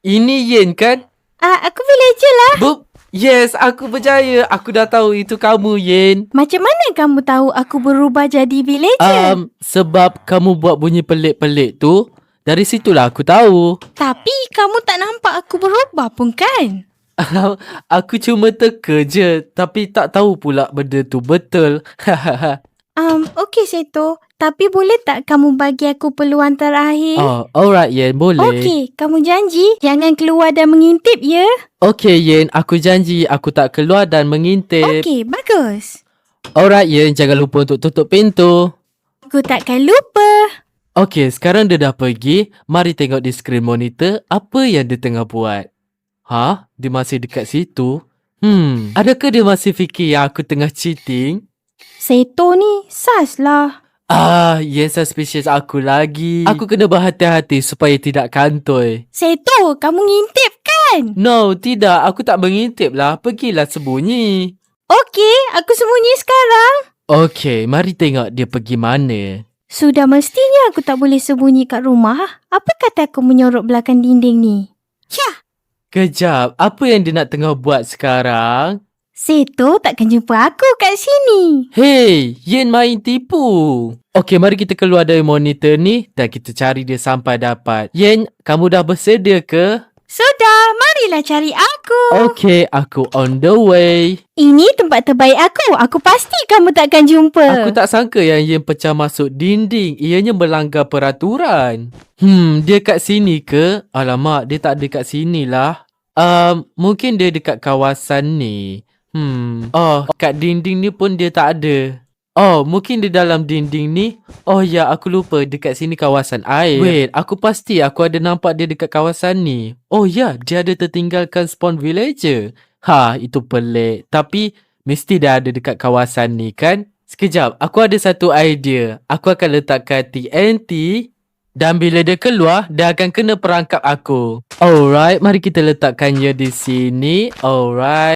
Ini Yen kan? Aku villager lah. Yes, aku percaya. Aku dah tahu itu kamu, Yen. Macam mana kamu tahu aku berubah jadi villager? Sebab kamu buat bunyi pelik-pelik tu. Dari situlah aku tahu. Tapi kamu tak nampak aku berubah pun kan? Aku cuma teka je. Tapi tak tahu pula benda tu betul. Okey Seto. Tapi boleh tak kamu bagi aku peluang terakhir? Alright Yen, boleh. Okey, kamu janji jangan keluar dan mengintip ya? Okey Yen, aku janji aku tak keluar dan mengintip. Okey, bagus. Alright Yen, jangan lupa untuk tutup pintu. Aku takkan lupa. Okey, sekarang dia dah pergi. Mari tengok di skrin monitor apa yang dia tengah buat. Dia masih dekat situ. Adakah dia masih fikir yang aku tengah cheating? Seto ni, sas lah. Yen suspicious aku lagi. Aku kena berhati-hati supaya tidak kantoi. Seto, kamu ngintip kan? No, tidak. Aku tak mengintip lah. Pergilah sembunyi. Okey, aku sembunyi sekarang. Okey, mari tengok dia pergi mana. Sudah mestinya aku tak boleh sembunyi kat rumah. Apa kata aku menyorok belakang dinding ni? Syah! Kejap, apa yang dia nak tengah buat sekarang? Seto takkan jumpa aku kat sini. Hey, Yen main tipu. Okey, mari kita keluar dari monitor ni dan kita cari dia sampai dapat. Yen, kamu dah bersedia ke? Sudah, marilah cari aku. Okey, aku on the way. Ini tempat terbaik aku. Aku pasti kamu takkan jumpa. Aku tak sangka yang Yen pecah masuk dinding. Ianya melanggar peraturan. Dia kat sini ke? Alamak, dia tak ada kat sini lah. Mungkin dia dekat kawasan ni. Kat dinding ni pun dia tak ada. Mungkin di dalam dinding ni. Oh ya, aku lupa dekat sini kawasan air. Wait, aku pasti aku ada nampak dia dekat kawasan ni. Oh ya, dia ada tertinggalkan spawn villager. Itu pelik. Tapi mesti dia ada dekat kawasan ni kan? Sekejap, aku ada satu idea. Aku akan letakkan TNT dan bila dia keluar, dia akan kena perangkap aku. Alright, mari kita letakkannya di sini. Alright.